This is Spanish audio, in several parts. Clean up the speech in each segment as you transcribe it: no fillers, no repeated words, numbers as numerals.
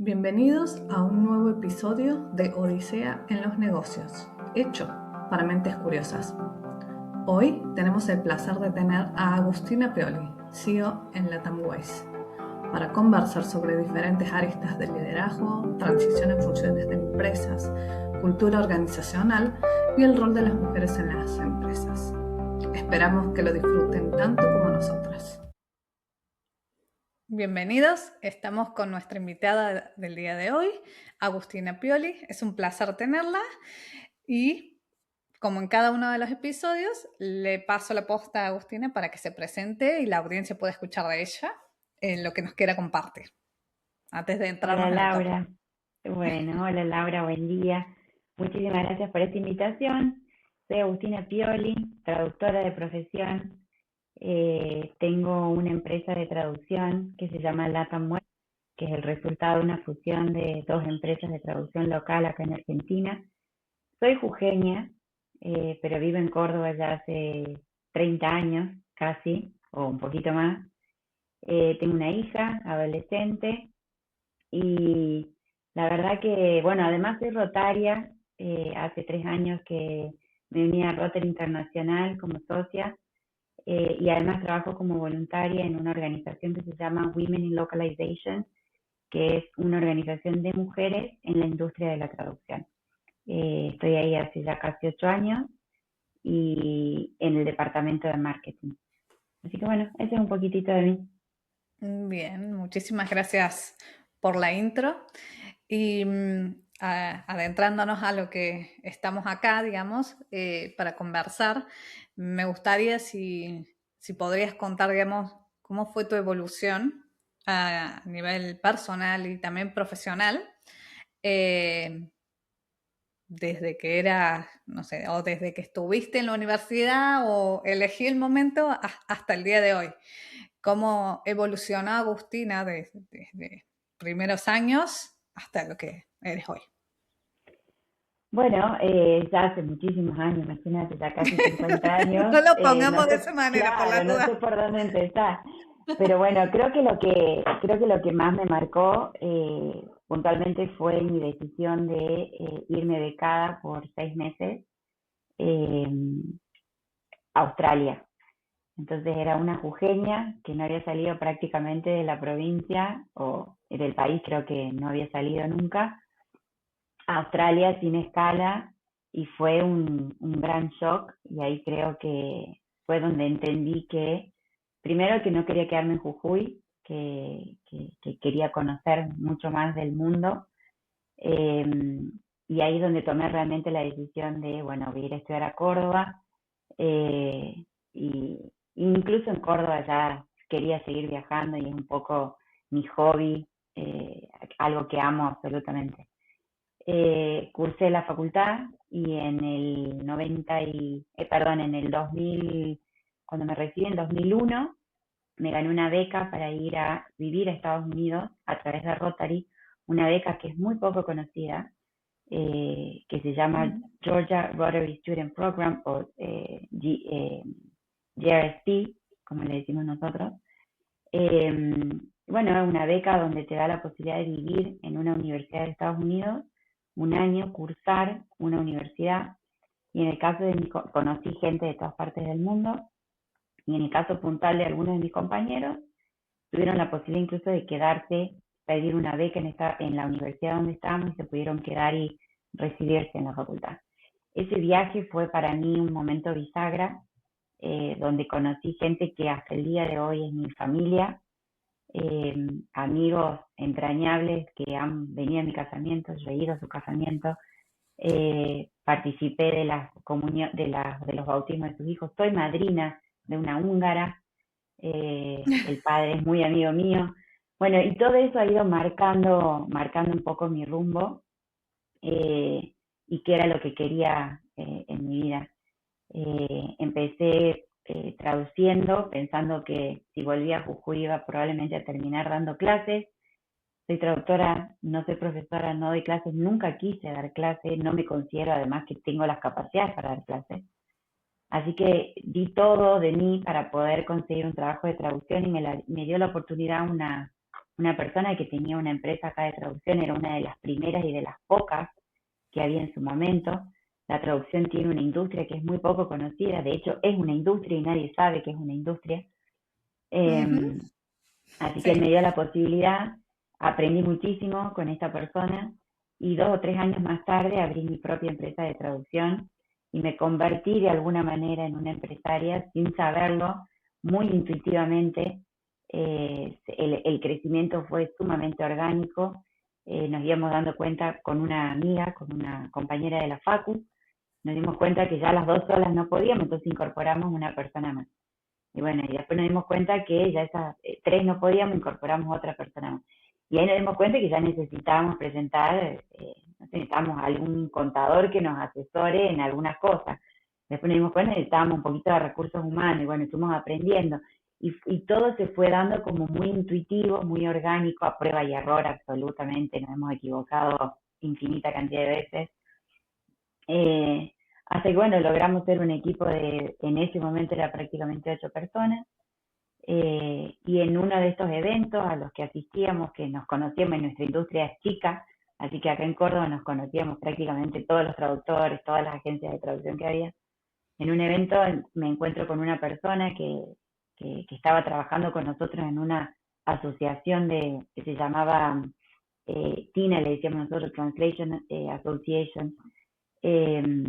Bienvenidos a un nuevo episodio de Odisea en los negocios, hecho para mentes curiosas. Hoy tenemos el placer de tener a Agustina Pioli, CEO en Latam Wise, para conversar sobre diferentes aristas del liderazgo, transición en funciones de empresas, cultura organizacional y el rol de las mujeres en las empresas. Esperamos que lo disfruten tanto como nosotras. Bienvenidos, estamos con nuestra invitada del día de hoy, Agustina Pioli. Es un placer tenerla y, como en cada uno de los episodios, le paso la posta a Agustina para que se presente y la audiencia pueda escuchar de ella lo que nos quiera compartir, antes de entrarnos Hola en el tópico. Laura, hola Laura, buen día. Muchísimas gracias por esta invitación. Soy Agustina Pioli, traductora de profesión. Tengo una empresa de traducción que se llama Latam Web, que es el resultado de una fusión de dos empresas de traducción local acá en Argentina. Soy jujeña, pero vivo en Córdoba ya hace 30 años casi, o un poquito más. Tengo una hija adolescente. Y la verdad que, bueno, además soy rotaria, hace 3 años que me uní a Rotary Internacional como socia, y además trabajo como voluntaria en una organización que se llama Women in Localization, que es una organización de mujeres en la industria de la traducción. Estoy ahí hace ya casi 8 años y en el departamento de marketing. Así que bueno, ese es un poquitito de mí. Bien, muchísimas gracias por la intro. Y adentrándonos a lo que estamos acá, digamos, para conversar, me gustaría si podrías contar, digamos, cómo fue tu evolución a nivel personal y también profesional, eh, desde que eras, no sé, o desde que estuviste en la universidad o elegí el momento hasta el día de hoy. ¿Cómo evolucionó Agustina desde primeros años hasta lo que eres hoy? Bueno, ya hace muchísimos años, imagínate, ya casi 50 años, No lo no pongamos de sé, esa manera, por claro, las no dudas. sé por dónde empezar, pero bueno, creo que lo que más me marcó puntualmente fue mi decisión de irme becada por 6 meses eh, a Australia. Entonces era una jujeña que no había salido prácticamente de la provincia o del país, creo que no había salido nunca a Australia sin escala, y fue un gran shock, y ahí creo que fue donde entendí que, primero, que no quería quedarme en Jujuy, que quería conocer mucho más del mundo, eh, y ahí donde tomé realmente la decisión de, bueno, voy a ir a estudiar a Córdoba, eh, y incluso en Córdoba ya quería seguir viajando y es un poco mi hobby, algo que amo absolutamente. Cursé la facultad y en el 2000, cuando me recibí en 2001, me gané una beca para ir a vivir a Estados Unidos a través de Rotary, una beca que es muy poco conocida, que se llama Georgia Rotary Student Program, o GRSP, como le decimos nosotros. Eh, bueno, es una beca donde te da la posibilidad de vivir en una universidad de Estados Unidos un año, cursar una universidad, y en el caso de conocí gente de todas partes del mundo, y en el caso puntual de algunos de mis compañeros, tuvieron la posibilidad incluso de quedarse, pedir una beca en la universidad donde estábamos, y se pudieron quedar y recibirse en la facultad. Ese viaje fue para mí un momento bisagra, donde conocí gente que hasta el día de hoy es mi familia, eh, amigos entrañables que han venido a mi casamiento, yo he ido a su casamiento, participé de las de los bautismos de sus hijos, soy madrina de una húngara, el padre es muy amigo mío. Bueno, y todo eso ha ido marcando un poco mi rumbo, y qué era lo que quería en mi vida. Empecé traduciendo, pensando que si volvía a Jujuy iba probablemente a terminar dando clases. Soy traductora, no soy profesora, no doy clases, nunca quise dar clases, no me considero además que tengo las capacidades para dar clases. Así que di todo de mí para poder conseguir un trabajo de traducción, y me dio la oportunidad una persona que tenía una empresa acá de traducción, era una de las primeras y de las pocas que había en su momento. La traducción tiene una industria que es muy poco conocida, de hecho es una industria y nadie sabe que es una industria. Ujú. Así que él me Sí. dio la posibilidad, aprendí muchísimo con esta persona y 2 o 3 años más tarde abrí mi propia empresa de traducción y me convertí de alguna manera en una empresaria sin saberlo, muy intuitivamente. El crecimiento fue sumamente orgánico. Nos íbamos dando cuenta con una amiga, con una compañera de la Facu, nos dimos cuenta que ya las dos solas no podíamos, entonces incorporamos una persona más. Y bueno, y después nos dimos cuenta que ya esas tres no podíamos, incorporamos otra persona más. Y ahí nos dimos cuenta que ya necesitábamos presentar, no sé, necesitábamos algún contador que nos asesore en algunas cosas. Después nos dimos cuenta que necesitábamos un poquito de recursos humanos y bueno, estuvimos aprendiendo. Y todo se fue dando como muy intuitivo, muy orgánico, a prueba y error absolutamente. Nos hemos equivocado infinita cantidad de veces. Eh, Hasta que bueno, logramos ser un equipo en ese momento era prácticamente 8 personas. Y en uno de estos eventos a los que asistíamos, que nos conocíamos, en nuestra industria es chica, así que acá en Córdoba nos conocíamos prácticamente todos los traductores, todas las agencias de traducción que había. En un evento me encuentro con una persona que estaba trabajando con nosotros en una asociación que se llamaba TINA, le decíamos nosotros, Translation Association. Eh,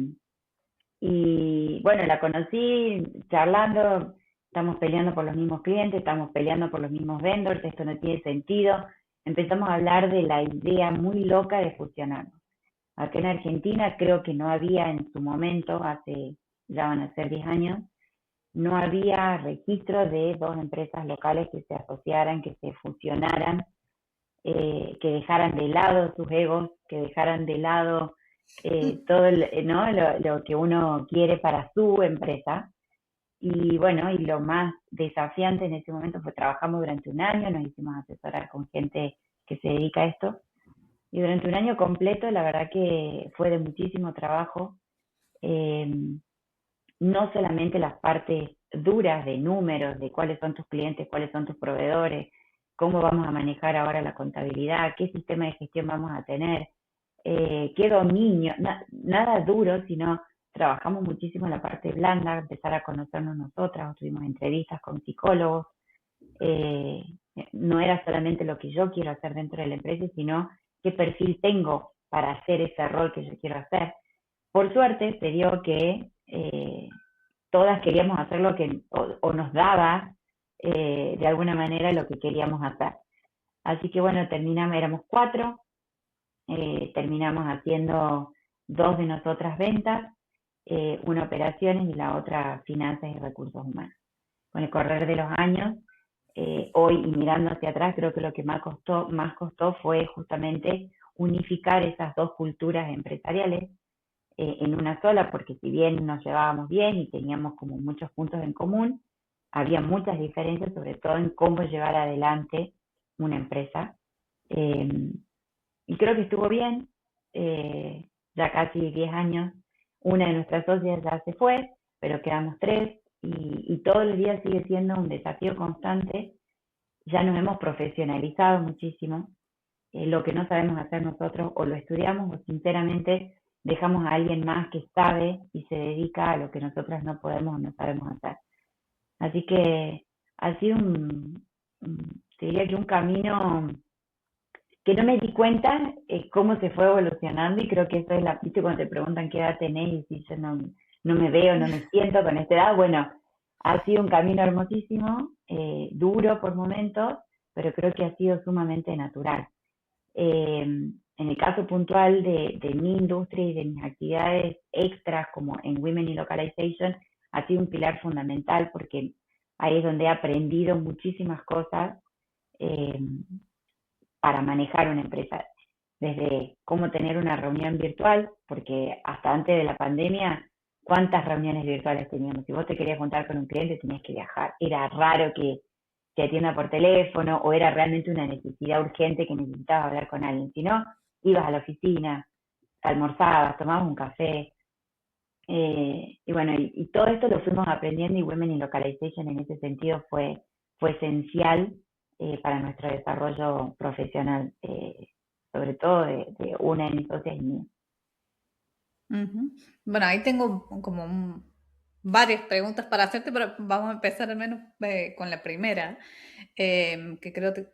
y bueno, la conocí charlando, estamos peleando por los mismos clientes, estamos peleando por los mismos vendors, esto no tiene sentido. Empezamos a hablar de la idea muy loca de fusionarnos. Acá en Argentina creo que no había en su momento, hace ya van a ser 10 años, no había registro de dos empresas locales que se asociaran, que se fusionaran, que dejaran de lado sus egos, que dejaran de lado todo ¿no? Lo que uno quiere para su empresa. Y bueno, y lo más desafiante en ese momento fue trabajamos durante un año, nos hicimos asesorar con gente que se dedica a esto. Y durante un año completo, la verdad que fue de muchísimo trabajo. Eh, no solamente las partes duras de números, de cuáles son tus clientes, cuáles son tus proveedores, cómo vamos a manejar ahora la contabilidad, qué sistema de gestión vamos a tener, qué dominio, nada duro, sino trabajamos muchísimo en la parte blanda, empezar a conocernos nosotras, tuvimos entrevistas con psicólogos, eh, no era solamente lo que yo quiero hacer dentro de la empresa, sino qué perfil tengo para hacer ese rol que yo quiero hacer. Por suerte se dio que todas queríamos hacer lo que o nos daba de alguna manera lo que queríamos hacer. Así que bueno, terminamos, éramos 4, terminamos haciendo 2 de nosotras ventas, una operaciones y la otra finanzas y recursos humanos. Con el correr de los años, hoy y mirando hacia atrás, creo que lo que más costó fue justamente unificar esas dos culturas empresariales en una sola, porque si bien nos llevábamos bien y teníamos como muchos puntos en común, había muchas diferencias, sobre todo en cómo llevar adelante una empresa. Eh, y creo que estuvo bien, ya casi 10 años, una de nuestras socias ya se fue, pero quedamos 3 y todos los días sigue siendo un desafío constante. Ya nos hemos profesionalizado muchísimo, lo que no sabemos hacer nosotros o lo estudiamos o sinceramente dejamos a alguien más que sabe y se dedica a lo que nosotros no podemos o no sabemos hacer. Así que ha sido te diría que un camino que no me di cuenta cómo se fue evolucionando y creo que eso es viste cuando te preguntan qué edad tenés y si yo no me veo, no me siento con esta edad, bueno, ha sido un camino hermosísimo, duro por momentos, pero creo que ha sido sumamente natural. En el caso puntual de mi industria y de mis actividades extras como en Women in Localization, ha sido un pilar fundamental porque ahí es donde he aprendido muchísimas cosas eh, para manejar una empresa. Desde cómo tener una reunión virtual, porque hasta antes de la pandemia, ¿cuántas reuniones virtuales teníamos? Si vos te querías juntar con un cliente, tenías que viajar. Era raro que te atienda por teléfono o era realmente una necesidad urgente que necesitabas hablar con alguien. Si no, ibas a la oficina, almorzabas, tomabas un café. Y bueno, y todo esto lo fuimos aprendiendo y Women in Localization en ese sentido fue esencial para nuestro desarrollo profesional, sobre todo de una de mis socias y mía. Ujú. Bueno, ahí tengo como varias preguntas para hacerte, pero vamos a empezar al menos con la primera, que creo que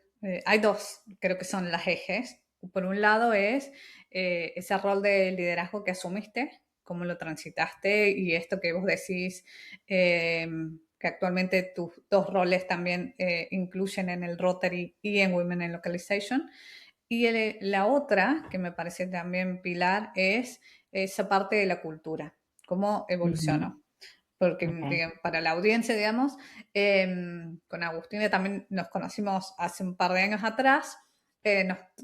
hay dos, creo que son las ejes. Por un lado es ese rol de liderazgo que asumiste, cómo lo transitaste y esto que vos decís, que actualmente tus dos roles también incluyen en el Rotary y en Women in Localization. Y la otra, que me parece también pilar, es esa parte de la cultura, cómo Ujú. evolucionó. Porque Okay. para la audiencia, digamos, con Agustina también nos conocimos hace un par de años atrás,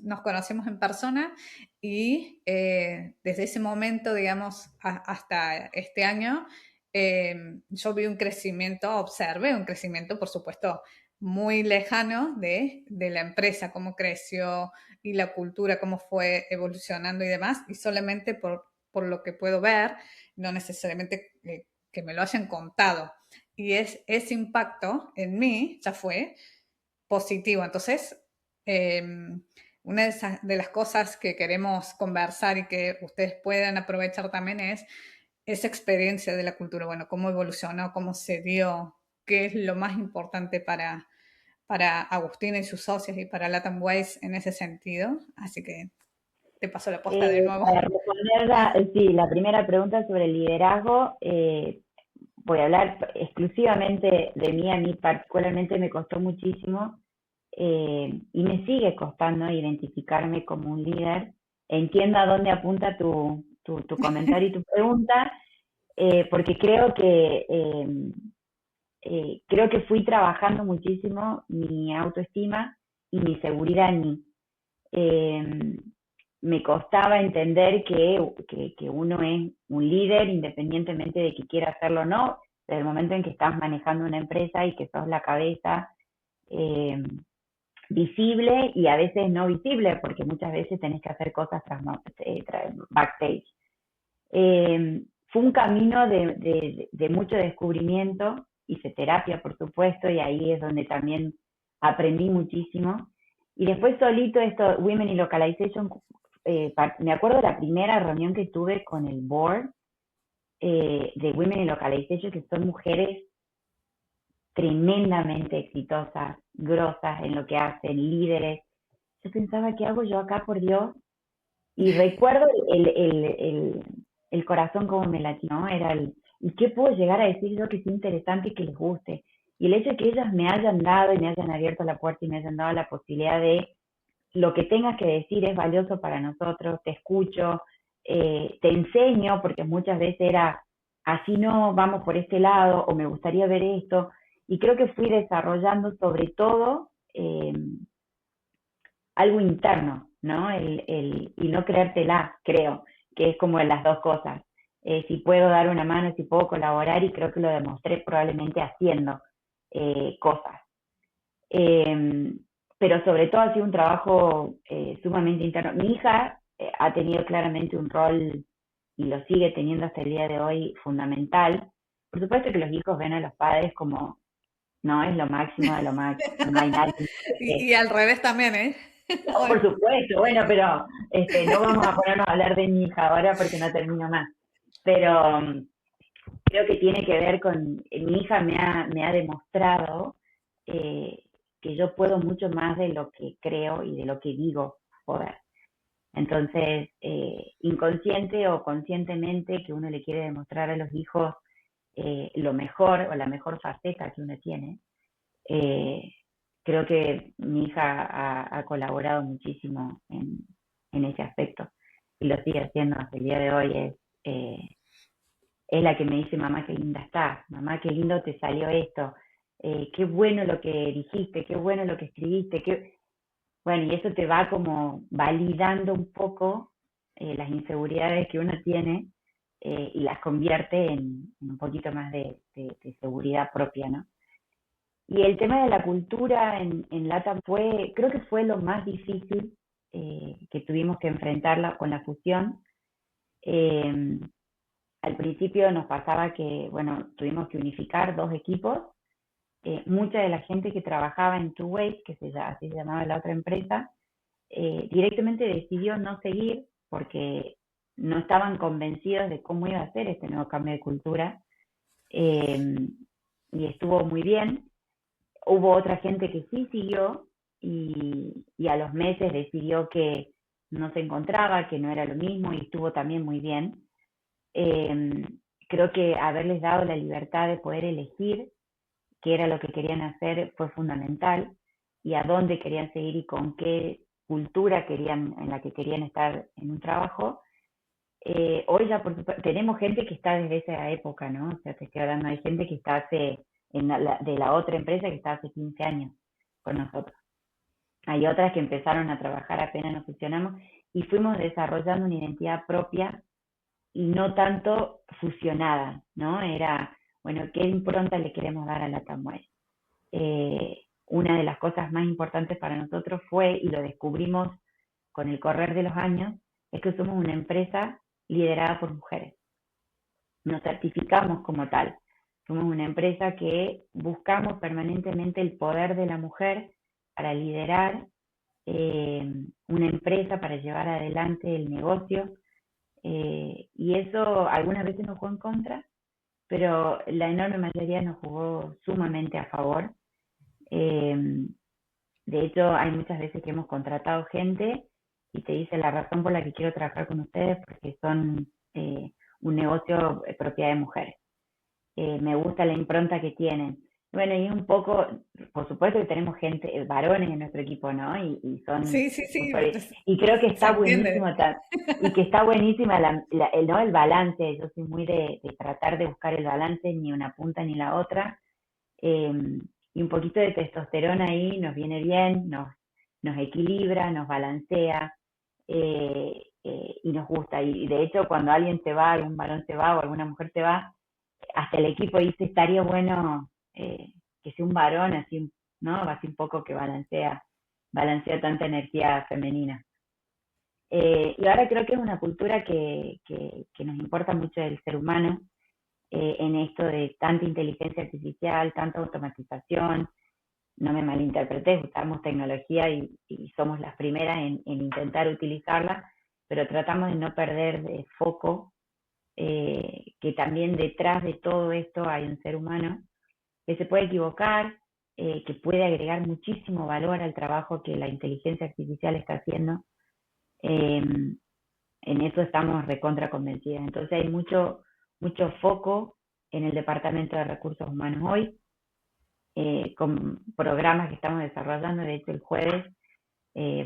nos conocimos en persona y desde ese momento, digamos, hasta este año, yo vi un crecimiento, observé un crecimiento, por supuesto, muy lejano de la empresa, cómo creció y la cultura, cómo fue evolucionando y demás, y solamente por lo que puedo ver, no necesariamente que me lo hayan contado. Y ese impacto en mí ya fue positivo. Entonces, eh, una de las cosas que queremos conversar y que ustedes puedan aprovechar también es esa experiencia de la cultura, bueno, cómo evolucionó, cómo se dio, qué es lo más importante para Agustina y sus socios y para Latam Ways en ese sentido. Así que te paso la posta de nuevo. Para responder sí, la primera pregunta sobre el liderazgo, voy a hablar exclusivamente de mí. A mí particularmente me costó muchísimo y me sigue costando identificarme como un líder. Entiendo a dónde apunta tu comentario y tu pregunta, porque creo que fui trabajando muchísimo mi autoestima y mi seguridad en mí. Eh, Me costaba entender que uno es un líder independientemente de que quiera hacerlo o no, desde el momento en que estás manejando una empresa y que sos la cabeza eh, visible y a veces no visible, porque muchas veces tenés que hacer cosas backstage. Fue un camino de mucho descubrimiento, hice terapia, por supuesto, y ahí es donde también aprendí muchísimo. Y después solito esto, Women in Localization, me acuerdo de la primera reunión que tuve con el board de Women in Localization, que son mujeres tremendamente exitosas, grosas en lo que hacen, líderes. Yo pensaba, ¿qué hago yo acá, por Dios? Y recuerdo el corazón como me latió, ¿no? Era ¿y qué puedo llegar a decir yo que sea interesante y que les guste? Y el hecho de que ellas me hayan dado y me hayan abierto la puerta y me hayan dado la posibilidad de lo que tengas que decir es valioso para nosotros, te escucho, te enseño, porque muchas veces era así no, vamos por este lado, o me gustaría ver esto, y creo que fui desarrollando sobre todo algo interno, ¿no? Y no creértela, creo, que es como las dos cosas. Si puedo dar una mano, si puedo colaborar, y creo que lo demostré probablemente haciendo cosas. Eh, pero sobre todo ha sido un trabajo sumamente interno. Mi hija ha tenido claramente un rol, y lo sigue teniendo hasta el día de hoy, fundamental. Por supuesto que los hijos ven a los padres como, no, es lo máximo de lo máximo, no hay nadie. Y al revés también, ¿eh? No, por supuesto, bueno, pero no vamos a ponernos a hablar de mi hija ahora porque no termino más. Pero creo que tiene que ver con, mi hija me ha demostrado eh, que yo puedo mucho más de lo que creo y de lo que digo poder. Entonces, inconsciente o conscientemente que uno le quiere demostrar a los hijos lo mejor o la mejor faceta que uno tiene, eh, creo que mi hija ha colaborado muchísimo en ese aspecto y lo sigue haciendo hasta el día de hoy. Es la que me dice, mamá, qué linda estás, mamá, qué lindo te salió esto, qué bueno lo que dijiste, qué bueno lo que escribiste, bueno, y eso te va como validando un poco las inseguridades que uno tiene y las convierte en un poquito más de seguridad propia, ¿no? Y el tema de la cultura en LATAM creo que fue lo más difícil que tuvimos que enfrentarla con la fusión. Eh, Al principio nos pasaba que, bueno, tuvimos que unificar dos equipos mucha de la gente que trabajaba en Two Ways, así se llamaba la otra empresa, directamente decidió no seguir porque no estaban convencidos de cómo iba a ser este nuevo cambio de cultura, eh, y estuvo muy bien. Hubo otra gente que sí siguió y a los meses decidió que no se encontraba, que no era lo mismo y estuvo también muy bien. Eh, Creo que haberles dado la libertad de poder elegir qué era lo que querían hacer fue fundamental y a dónde querían seguir y con qué cultura querían, en la que querían estar en un trabajo. Hoy ya por supuesto, tenemos gente que está desde esa época, ¿no? O sea, te estoy hablando, hay gente que está de la otra empresa que está hace 15 años con nosotros. Hay otras que empezaron a trabajar apenas nos fusionamos y fuimos desarrollando una identidad propia y no tanto fusionada, ¿no? Era, bueno, ¿qué impronta le queremos dar a la Tamuel? Una de las cosas más importantes para nosotros fue, y lo descubrimos con el correr de los años, es que somos una empresa liderada por mujeres. Nos certificamos como tal. Somos una empresa que buscamos permanentemente el poder de la mujer para liderar una empresa, para llevar adelante el negocio. Y eso algunas veces nos jugó en contra, pero la enorme mayoría nos jugó sumamente a favor. Eh, de hecho, hay muchas veces que hemos contratado gente y te dice la razón por la que quiero trabajar con ustedes porque son un negocio propiedad de mujeres. Me gusta la impronta que tienen. Bueno, y es un poco, por supuesto que tenemos gente, varones en nuestro equipo, ¿no? Y son Sí, sí, sí, súper, y creo que se está entiende. buenísimo, y que está buenísima ¿no? El balance. Yo soy muy de tratar de buscar el balance, ni una punta ni la otra, eh, y un poquito de testosterona ahí nos viene bien, nos equilibra, nos balancea, y nos gusta. Y de hecho, cuando alguien se va, algún varón se va o alguna mujer se va, hasta el equipo dice, estaría bueno que sea un varón, así, ¿no? Así un poco que balancea tanta energía femenina. Y ahora creo que es una cultura que nos importa mucho el ser humano, en esto de tanta inteligencia artificial, tanta automatización. No me malinterpreté, usamos tecnología y somos las primeras en intentar utilizarla, pero tratamos de no perder de foco que también detrás de todo esto hay un ser humano que se puede equivocar, que puede agregar muchísimo valor al trabajo que la inteligencia artificial está haciendo. Eh, en eso estamos recontra convencidas. Entonces hay mucho foco en el Departamento de Recursos Humanos hoy, con programas que estamos desarrollando. De hecho, el jueves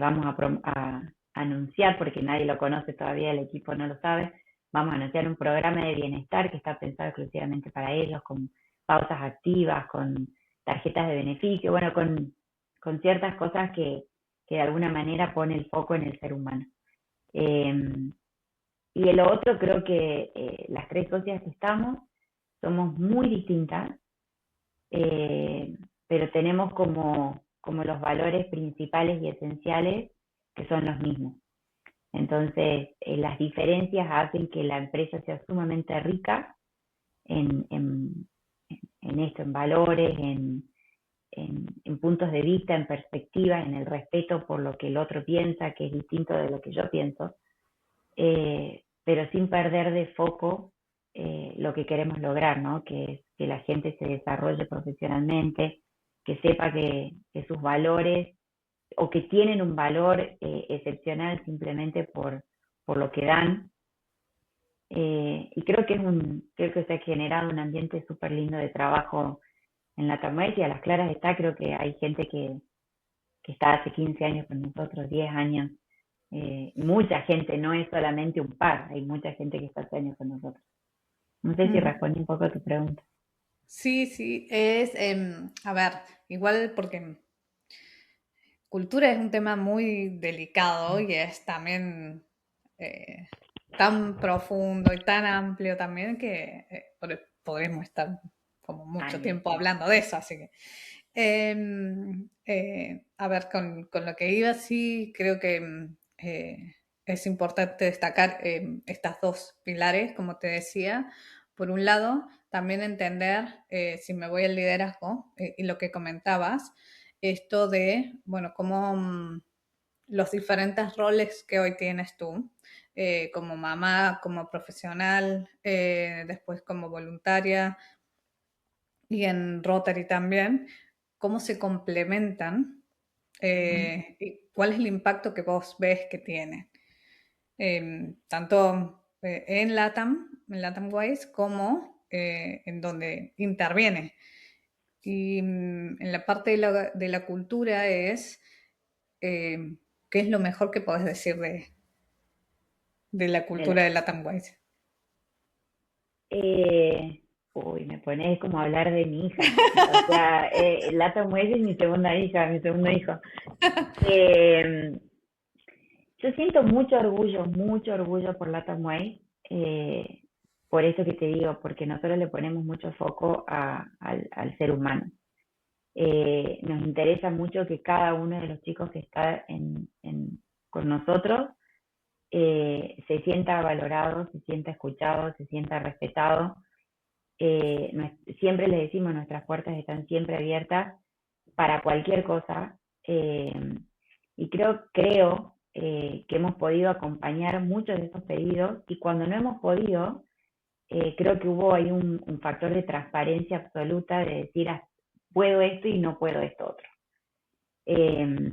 vamos a anunciar, porque nadie lo conoce todavía, el equipo no lo sabe, vamos a anunciar un programa de bienestar que está pensado exclusivamente para ellos, con pausas activas, con tarjetas de beneficio, bueno, con ciertas cosas que de alguna manera pone el foco en el ser humano. Eh, y el otro, creo que las tres socias que estamos somos muy distintas, eh, pero tenemos como los valores principales y esenciales que son los mismos. Entonces, las diferencias hacen que la empresa sea sumamente rica en, en, en esto, en valores, en puntos de vista, en perspectiva, en el respeto por lo que el otro piensa, que es distinto de lo que yo pienso, pero sin perder de foco lo que queremos lograr, ¿no? Que es que la gente se desarrolle profesionalmente, que sepa que sus valores o que tienen un valor excepcional simplemente por lo que dan. Y creo que se ha generado un ambiente súper lindo de trabajo en la Tamuel, y a las claras está, creo que hay gente que está hace 15 años con nosotros, 10 años, mucha gente, no es solamente un par, hay mucha gente que está hace años con nosotros. No sé si Ujú. respondí un poco a tu pregunta. Sí, sí, es, a ver, igual porque cultura es un tema muy delicado y es también eh, tan profundo y tan amplio también que podremos estar como mucho Años, tiempo sí. hablando de eso, así que a ver, con lo que iba, sí, creo que es importante destacar estas dos pilares, como te decía, por un lado, también entender, si me voy al liderazgo, y lo que comentabas, esto de, bueno, cómo los diferentes roles que hoy tienes tú, como mamá, como profesional, después como voluntaria y en Rotary también, cómo se complementan y cuál es el impacto que vos ves que tienen, tanto en LATAM Ways, como en donde interviene. Y en la parte de la cultura es, ¿qué es lo mejor que podés decir de la De la- cultura de LATAM Ways? Uy, me pones como a hablar de mi hija. O sea, Lata Muelle es mi segunda hija, mi segundo hijo. Eh, yo siento mucho orgullo por Lata Muelle, por eso que te digo, porque nosotros le ponemos mucho foco al ser humano. Nos interesa mucho que cada uno de los chicos que está con nosotros se sienta valorado, se sienta escuchado, se sienta respetado. Siempre les decimos, nuestras puertas están siempre abiertas para cualquier cosa. Y que hemos podido acompañar muchos de esos pedidos, y cuando no hemos podido, creo que hubo ahí un factor de transparencia absoluta de decir, "Ah, puedo esto y no puedo esto otro". Eh,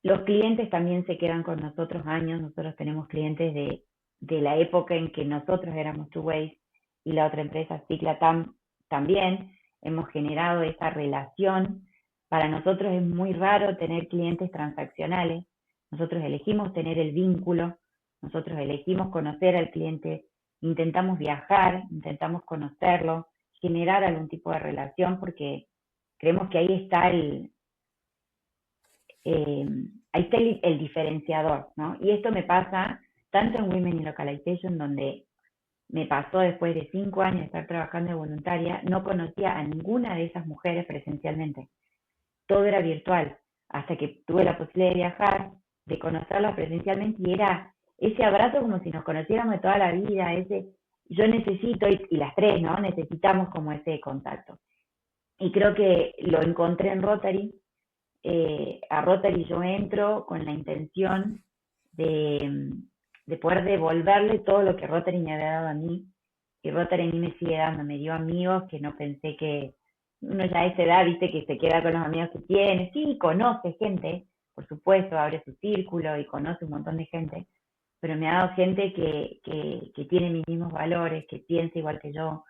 los clientes también se quedan con nosotros años. Nosotros tenemos clientes de la época en que nosotros éramos Two Ways, y la otra empresa, Ciclatam, también. Hemos generado esa relación. Para nosotros es muy raro tener clientes transaccionales. Nosotros elegimos tener el vínculo, nosotros elegimos conocer al cliente, intentamos viajar, intentamos conocerlo, generar algún tipo de relación, porque creemos que eh, ahí está el diferenciador, ¿no? Y esto me pasa tanto en Women in Localization, donde me pasó después de 5 años de estar trabajando de voluntaria, no conocía a ninguna de esas mujeres presencialmente. Todo era virtual, hasta que tuve la posibilidad de viajar, de conocerlas presencialmente, y era ese abrazo como si nos conociéramos de toda la vida, ese yo necesito, y las tres, ¿no? Necesitamos como ese contacto. Y creo que lo encontré en Rotary. A Rotary yo entro con la intención de, de poder devolverle todo lo que Rotary me había dado a mí, y Rotary a mí me sigue dando. Me dio amigos que no pensé que uno ya a esa edad, viste, que se queda con los amigos que tiene. Sí, conoce gente, por supuesto, abre su círculo y conoce un montón de gente, pero me ha dado gente que tiene mis mismos valores, que piensa igual que yo.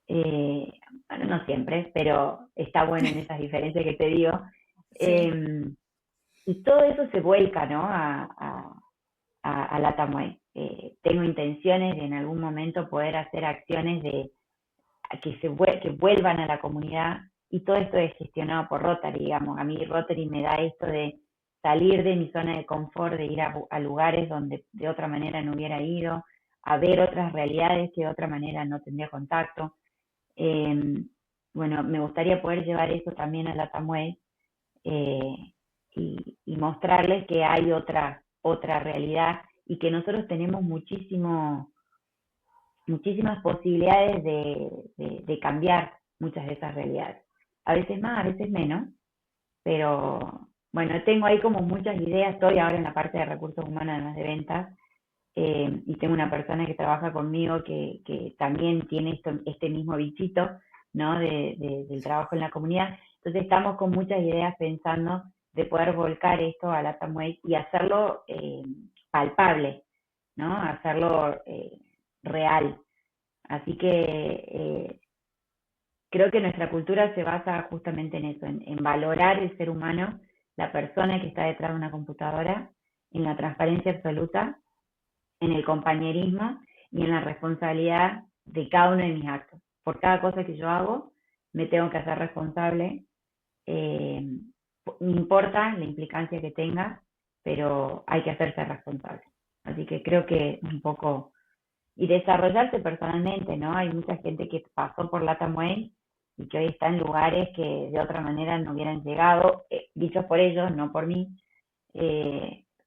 Eh, bueno, no siempre, pero está bueno en esas diferencias que te digo. Sí, Eh, y todo eso se vuelca, ¿no? A la Tamuey. Tengo intenciones de en algún momento poder hacer acciones que vuelvan a la comunidad, y todo esto es gestionado por Rotary, digamos. A mí Rotary me da esto de salir de mi zona de confort, de ir a lugares donde de otra manera no hubiera ido, a ver otras realidades que de otra manera no tendría contacto. Eh, bueno, me gustaría poder llevar eso también a la Tamuey, eh, y mostrarles que hay otra realidad, y que nosotros tenemos muchísimas posibilidades de cambiar muchas de esas realidades. A veces más, a veces menos, pero bueno, tengo ahí como muchas ideas. Estoy ahora en la parte de recursos humanos, además de ventas, y tengo una persona que trabaja conmigo que también tiene este mismo bichito, ¿no? Del trabajo en la comunidad. Entonces estamos con muchas ideas pensando de poder volcar esto a la Tamway y hacerlo palpable, ¿no? Hacerlo real. Así que creo que nuestra cultura se basa justamente en eso, en valorar el ser humano, la persona que está detrás de una computadora, en la transparencia absoluta, en el compañerismo y en la responsabilidad de cada uno de mis actos. Por cada cosa que yo hago, me tengo que hacer responsable. eh, no importa la implicancia que tenga, pero hay que hacerse responsable. Así que creo que un poco, y desarrollarse personalmente, ¿no? Hay mucha gente que pasó por LATAMWay y que hoy está en lugares que de otra manera no hubieran llegado, dichos por ellos, no por mí.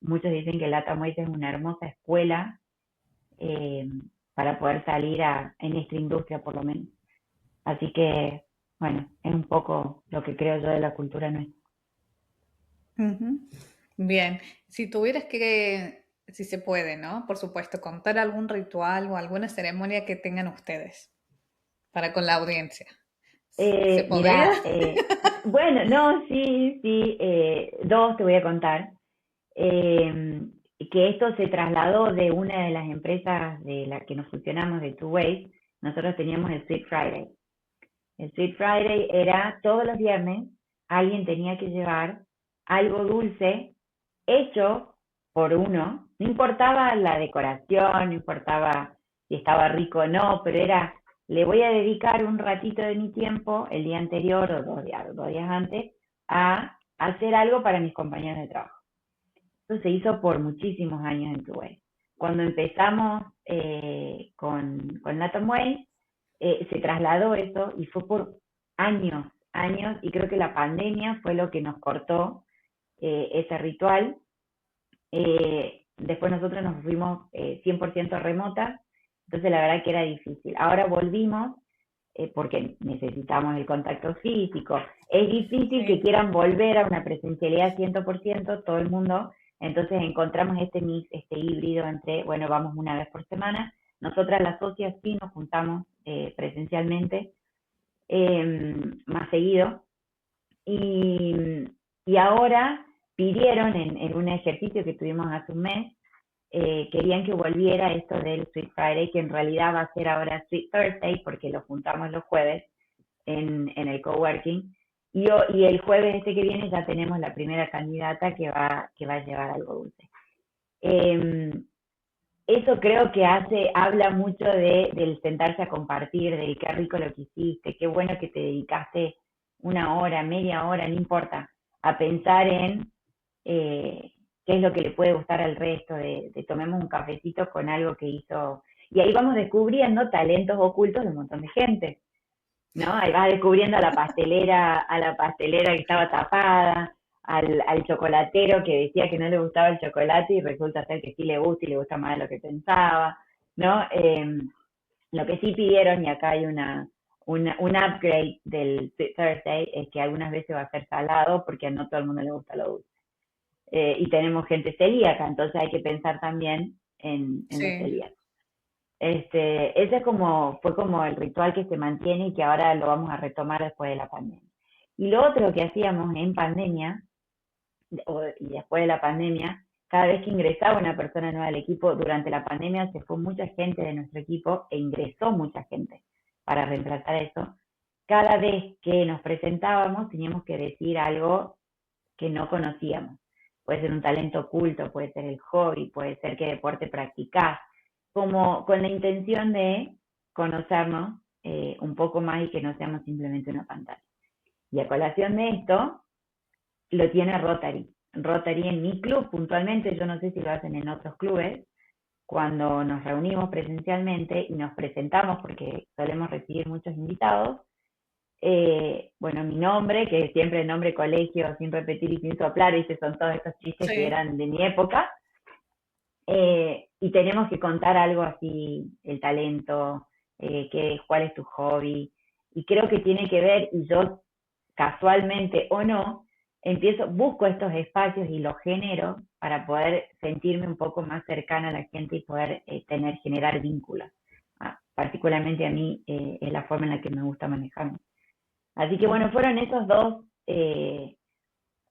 Muchos dicen que LATAMWay es una hermosa escuela, eh, para poder salir en esta industria por lo menos. Así que, bueno, es un poco lo que creo yo de la cultura nuestra. Ujú. Bien, si tuvieras que, si se puede, ¿no? Por supuesto, contar algún ritual o alguna ceremonia que tengan ustedes para con la audiencia. ¿Se podría? Mira, bueno, no, sí, sí, dos te voy a contar. Eh, que esto se trasladó de una de las empresas de la que nos fusionamos, de Two Ways. Nosotros teníamos el Sweet Friday. El Sweet Friday era todos los viernes, alguien tenía que llevar algo dulce hecho por uno, no importaba la decoración, no importaba si estaba rico o no, pero era, le voy a dedicar un ratito de mi tiempo el día anterior o 2 días antes a hacer algo para mis compañeros de trabajo. Eso se hizo por muchísimos años en Kuwait. Cuando empezamos con Latam Way, se trasladó eso y fue por años, años, y creo que la pandemia fue lo que nos cortó ese ritual. Después nosotros nos fuimos 100% remotas, entonces la verdad que era difícil. Ahora volvimos porque necesitamos el contacto físico. Es difícil que Sí. quieran volver a una presencialidad 100% todo el mundo, entonces encontramos este mix, este híbrido entre, bueno, vamos una vez por semana. Nosotras las socias sí nos juntamos presencialmente más seguido. Y, y ahora pidieron en un ejercicio que tuvimos hace un mes, querían que volviera esto del Sweet Friday, que en realidad va a ser ahora Sweet Thursday, porque lo juntamos los jueves en el coworking. Y el jueves este que viene ya tenemos la primera candidata que va a llevar algo dulce. Eh, Eso creo que habla mucho del sentarse a compartir, del qué rico lo que hiciste, qué bueno que te dedicaste una hora, media hora, no importa, a pensar en qué es lo que le puede gustar al resto, de tomemos un cafecito con algo que hizo. Y ahí vamos descubriendo talentos ocultos de un montón de gente, ¿no? Ahí vas descubriendo a la pastelera que estaba tapada, al chocolatero que decía que no le gustaba el chocolate y resulta ser que sí le gusta y le gusta más de lo que pensaba, ¿no? Lo que sí pidieron, y acá hay un upgrade del Sweet Thursday, es que algunas veces va a ser salado porque a no todo el mundo le gusta lo dulce. Y tenemos gente celíaca, entonces hay que pensar también en los Sí. celíacos. Ese fue como el ritual que se mantiene y que ahora lo vamos a retomar después de la pandemia. Y lo otro que hacíamos en pandemia, y después de la pandemia, cada vez que ingresaba una persona nueva al equipo, durante la pandemia se fue mucha gente de nuestro equipo e ingresó mucha gente para reemplazar eso. Cada vez que nos presentábamos teníamos que decir algo que no conocíamos. Puede ser un talento oculto, puede ser el hobby, puede ser qué deporte practicás, como con la intención de conocernos un poco más y que no seamos simplemente una pantalla. Y a colación de esto, lo tiene Rotary. Rotary en mi club puntualmente, yo no sé si lo hacen en otros clubes, cuando nos reunimos presencialmente y nos presentamos, porque solemos recibir muchos invitados, bueno, mi nombre, que es siempre el nombre colegio, sin repetir y sin soplar, y son todos estos chistes que Sí. eran de mi época, y tenemos que contar algo así, el talento, cuál es tu hobby, y creo que tiene que ver, y yo casualmente o no, busco estos espacios y los genero para poder sentirme un poco más cercana a la gente y poder generar vínculos. Particularmente a mí es la forma en la que me gusta manejarme. Así que bueno, Ujú. fueron esos dos.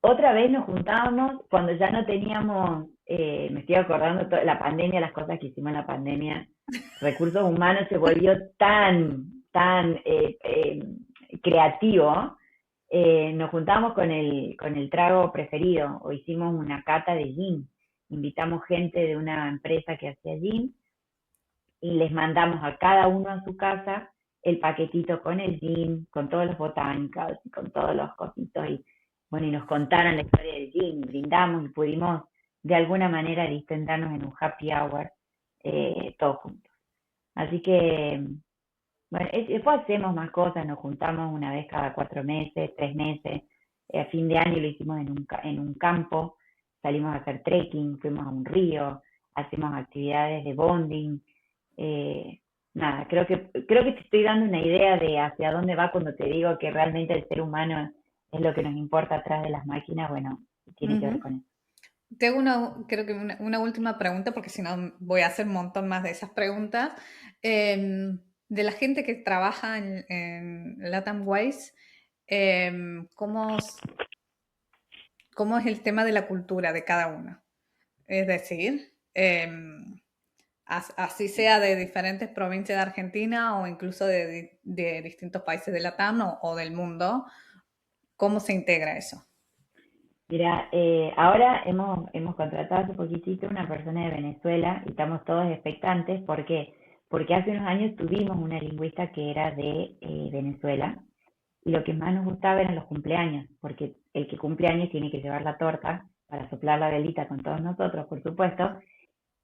Otra vez nos juntábamos cuando ya no teníamos, me estoy acordando, la pandemia, las cosas que hicimos en la pandemia, recursos humanos se volvió tan creativo. Nos juntamos con el trago preferido o hicimos una cata de gin. Invitamos gente de una empresa que hacía gin y les mandamos a cada uno a su casa el paquetito con el gin, con todos los botánicos y con todos los cositos. Y bueno, y nos contaron la historia del gin, brindamos y pudimos de alguna manera distendernos en un happy hour todos juntos. Así que, bueno, después hacemos más cosas, nos juntamos una vez cada 4 meses, 3 meses. A fin de año lo hicimos en un campo, salimos a hacer trekking, fuimos a un río, hacemos actividades de bonding, Eh, Nada, creo que te estoy dando una idea de hacia dónde va cuando te digo que realmente el ser humano es lo que nos importa atrás de las máquinas. Bueno, tiene que ver Ujú. con eso. Tengo creo que una última pregunta, porque si no voy a hacer un montón más de esas preguntas. De la gente que trabaja en Latam Ways, ¿cómo es el tema de la cultura de cada uno? Es decir, así sea de diferentes provincias de Argentina o incluso de distintos países de Latam o del mundo, ¿cómo se integra eso? Mira, ahora hemos contratado hace poquitito una persona de Venezuela y estamos todos expectantes. ¿Por qué? Porque hace unos años tuvimos una lingüista que era de Venezuela y lo que más nos gustaba eran los cumpleaños, porque el que cumple años tiene que llevar la torta para soplar la velita con todos nosotros, por supuesto.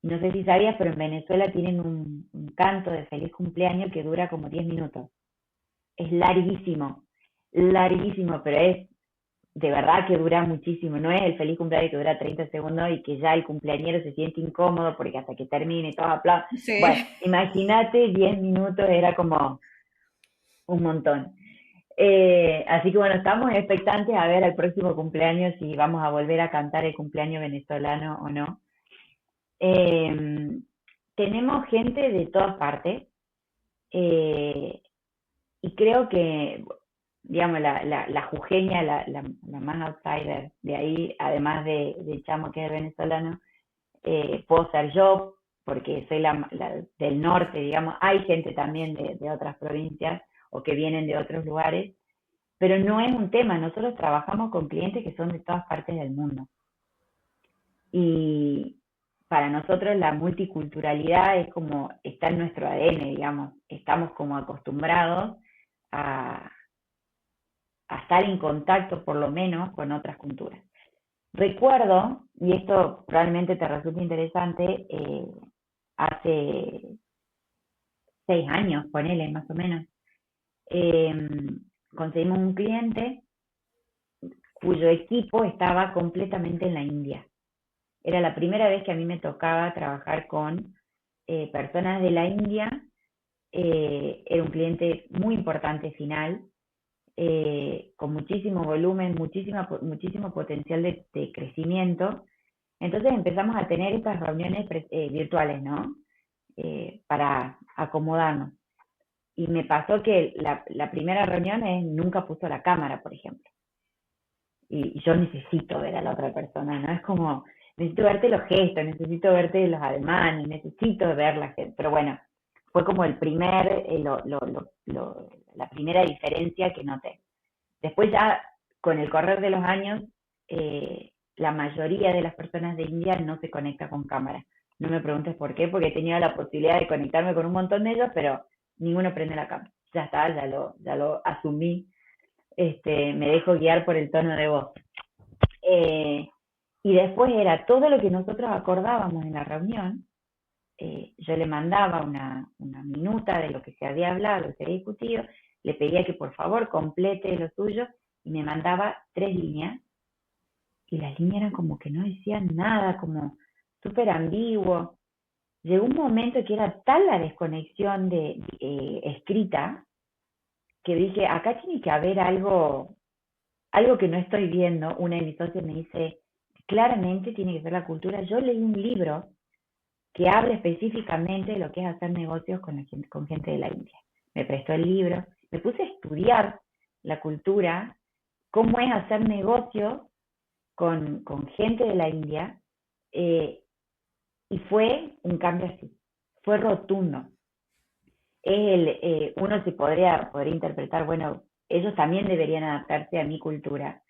Y no sé si sabías, pero en Venezuela tienen un canto de feliz cumpleaños que dura como 10 minutos. Es larguísimo, pero es de verdad que dura muchísimo. No es el feliz cumpleaños que dura 30 segundos y que ya el cumpleañero se siente incómodo porque hasta que termine todo aplausos. Sí. Bueno, imagínate, 10 minutos era como un montón. Así que bueno, estamos expectantes a ver al próximo cumpleaños si vamos a volver a cantar el cumpleaños venezolano o no. Eh, Tenemos gente de todas partes. eh, y creo que, digamos, la jujeña, la más outsider de ahí, además de Chamo, que es venezolano, puedo ser yo, porque soy del norte, digamos. Hay gente también de otras provincias o que vienen de otros lugares, pero no es un tema. Nosotros trabajamos con clientes que son de todas partes del mundo. Y para nosotros la multiculturalidad es como está en nuestro ADN, digamos. Estamos como acostumbrados a, a estar en contacto por lo menos con otras culturas. Recuerdo, y esto probablemente te resulte interesante, hace 6 años, ponele más o menos, eh, conseguimos un cliente cuyo equipo estaba completamente en la India. Era la primera vez que a mí me tocaba trabajar con personas de la India. Era un cliente muy importante final, con muchísimo volumen, muchísimo potencial de crecimiento. Entonces empezamos a tener estas reuniones virtuales, ¿no? Para acomodarnos. Y me pasó que la primera reunión nunca puso la cámara, por ejemplo. Y yo necesito ver a la otra persona, ¿no? Es como, necesito verte los gestos, necesito verte los ademanes, necesito ver la gente. Pero bueno, fue como la primera diferencia que noté. Después ya, con el correr de los años, la mayoría de las personas de India no se conecta con cámara. No me preguntes por qué, porque he tenido la posibilidad de conectarme con un montón de ellos, pero ninguno prende la cámara. Ya está, ya lo asumí. Me dejo guiar por el tono de voz. Eh, y después era todo lo que nosotros acordábamos en la reunión. Yo le mandaba una minuta de lo que se había hablado, lo que se había discutido, le pedía que por favor complete lo suyo y me mandaba 3 líneas y las líneas eran como que no decían nada, como súper ambiguo. Llegó un momento que era tal la desconexión escrita que dije, acá tiene que haber algo que no estoy viendo. Una de mis socios me dice, claramente tiene que ser la cultura. Yo leí un libro que habla específicamente de lo que es hacer negocios con gente de la India. Me prestó el libro, me puse a estudiar la cultura, cómo es hacer negocios con gente de la India, eh, y fue un cambio así, fue rotundo. Uno se podría interpretar, bueno, ellos también deberían adaptarse a mi cultura,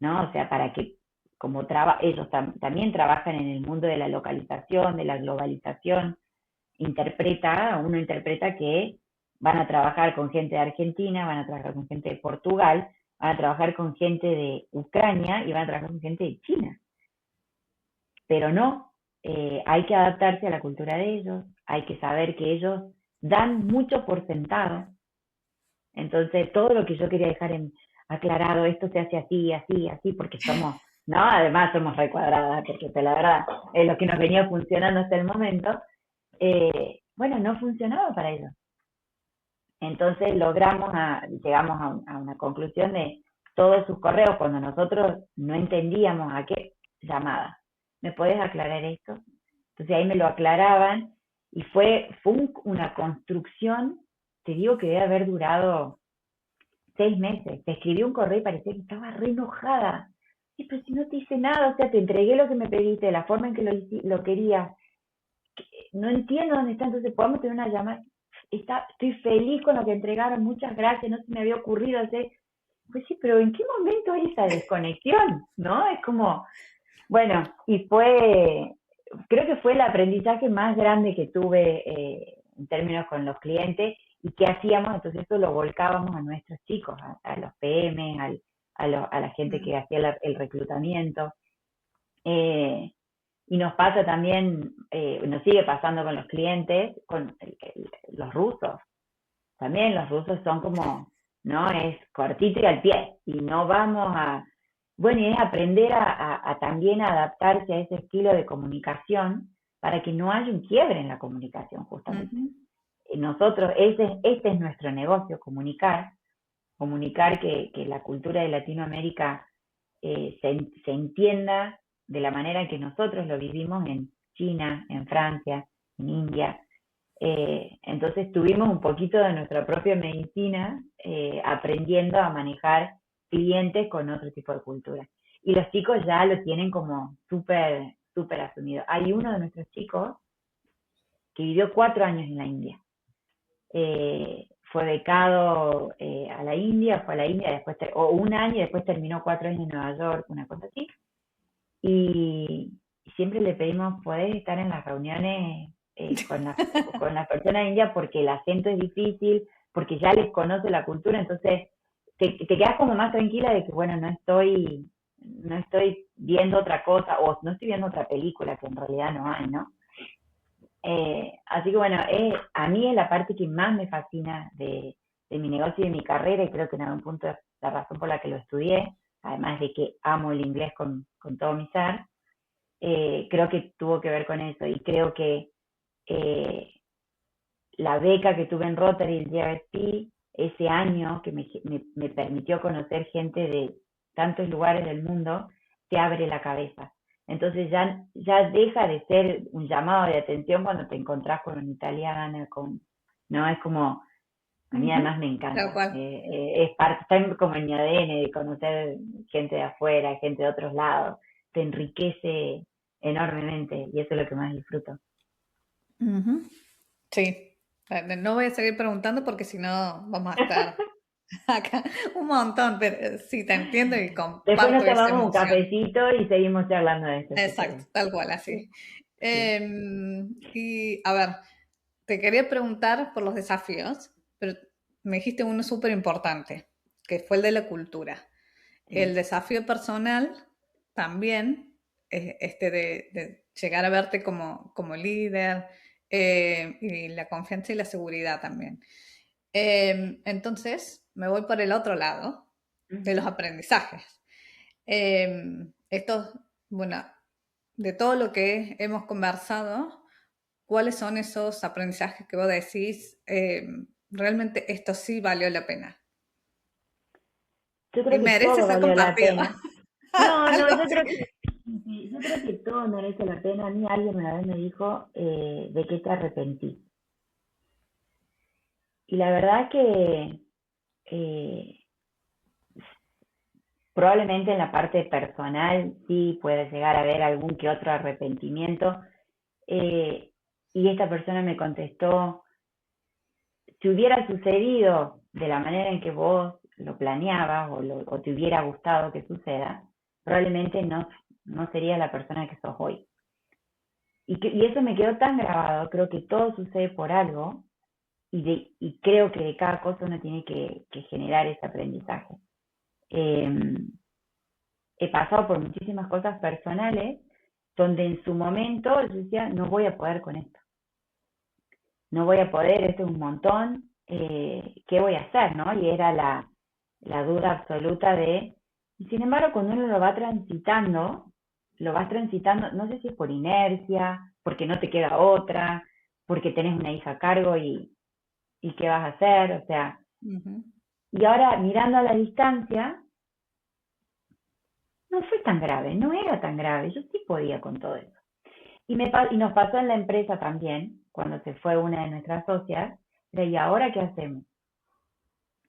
¿no? O sea, para que como ellos también trabajan en el mundo de la localización, de la globalización, uno interpreta que van a trabajar con gente de Argentina, van a trabajar con gente de Portugal, van a trabajar con gente de Ucrania y van a trabajar con gente de China. Pero no, hay que adaptarse a la cultura de ellos, hay que saber que ellos dan mucho por sentado. Entonces, todo lo que yo quería dejar aclarado, esto se hace así, así, así, porque somos, ¿no? Además somos recuadradas, porque la verdad es lo que nos venía funcionando hasta el momento. bueno, no funcionaba para ellos. Entonces llegamos a una conclusión de todos sus correos, cuando nosotros no entendíamos a qué llamada. ¿Me puedes aclarar esto? Entonces ahí me lo aclaraban y fue una construcción, te digo que debe haber durado 6 meses. Te escribí un correo y parecía que estaba re enojada. Sí, pero si no te hice nada, o sea, te entregué lo que me pediste, de la forma en que lo querías. No entiendo dónde está, entonces podemos tener una llamada. Estoy feliz con lo que entregaron, muchas gracias, no se me había ocurrido hacer. Pues sí, pero ¿en qué momento hay esa desconexión? ¿No? Es como, bueno, creo que fue el aprendizaje más grande que tuve en términos con los clientes y qué hacíamos, entonces eso lo volcábamos a nuestros chicos, a los PM, a la gente Mm, que hacía el reclutamiento. Eh, y nos pasa también, nos sigue pasando con los clientes, con los rusos. También los rusos son como, ¿no? Es cortito y al pie. Y no vamos a... Bueno, y es aprender a también adaptarse a ese estilo de comunicación para que no haya un quiebre en la comunicación, justamente. ujú. Nosotros, este es nuestro negocio, comunicar que la cultura de Latinoamérica se entienda de la manera en que nosotros lo vivimos en China, en Francia, en India. Entonces tuvimos un poquito de nuestra propia medicina aprendiendo a manejar clientes con otro tipo de cultura. Y los chicos ya lo tienen como súper, súper asumido. Hay uno de nuestros chicos que vivió 4 años en la India. Fue becado a la India, fue a la India, o un año y después terminó 4 años en Nueva York, una cosa así. Y siempre le pedimos poder estar en las reuniones con las personas indias porque el acento es difícil, porque ya les conoce la cultura, entonces te quedas como más tranquila de que, bueno, no estoy viendo otra cosa o no estoy viendo otra película que en realidad no hay, ¿no? Así que bueno, a mí es la parte que más me fascina de mi negocio y de mi carrera y creo que en algún punto es la razón por la que lo estudié, además de que amo el inglés con todo mi ser, creo que tuvo que ver con eso y creo que eh, la beca que tuve en Rotary, el GRSP, ese año que me permitió conocer gente de tantos lugares del mundo, te abre la cabeza. Entonces ya deja de ser un llamado de atención cuando te encontrás con una italiana, no, es como, a mí Ujú. además me Tal encanta, cual. es parte, está como en mi ADN de conocer gente de afuera, gente de otros lados, te enriquece enormemente y eso es lo que más disfruto. Ujú. Sí. No voy a seguir preguntando porque si no vamos a estar acá un montón, pero sí, te entiendo y Después nos comparto esa tomamos un emoción. cafecito y seguimos charlando de esto, si Exacto, querés. tal cual, así. Sí. Y a ver, te quería preguntar por los desafíos, pero me dijiste uno súper importante, que fue el de la cultura. El Sí. desafío personal también, de llegar a verte como líder, y la confianza y la seguridad también. Entonces, me voy por el otro lado de los Ujú. aprendizajes. Estos, bueno, de todo lo que hemos conversado, ¿cuáles son esos aprendizajes que vos decís, realmente esto sí valió la pena? Yo Y creo que merece todo ser valió la compartido. pena. No, Tal no, cual. yo creo que todo merece la pena. A mí alguien una vez me dijo de qué te arrepentí. Y la verdad que eh, probablemente en la parte personal sí puede llegar a haber algún que otro arrepentimiento. Eh, y esta persona me contestó, si hubiera sucedido de la manera en que vos lo planeabas o te hubiera gustado que suceda, probablemente no serías la persona que sos hoy. Y eso me quedó tan grabado, creo que todo sucede por algo y creo que de cada cosa uno tiene que generar ese aprendizaje. Eh, He pasado por muchísimas cosas personales donde en su momento yo decía, no voy a poder con esto, no voy a poder, esto es un montón, ¿qué voy a hacer? ¿No? Y era la duda absoluta y sin embargo cuando uno lo vas transitando, no sé si es por inercia, porque no te queda otra, porque tenés una hija a cargo y qué vas a hacer, o sea, Ujú. y ahora mirando a la distancia, no fue tan grave, no era tan grave, yo sí podía con todo eso. Y nos pasó en la empresa también, cuando se fue una de nuestras socias, ¿y ahora qué hacemos?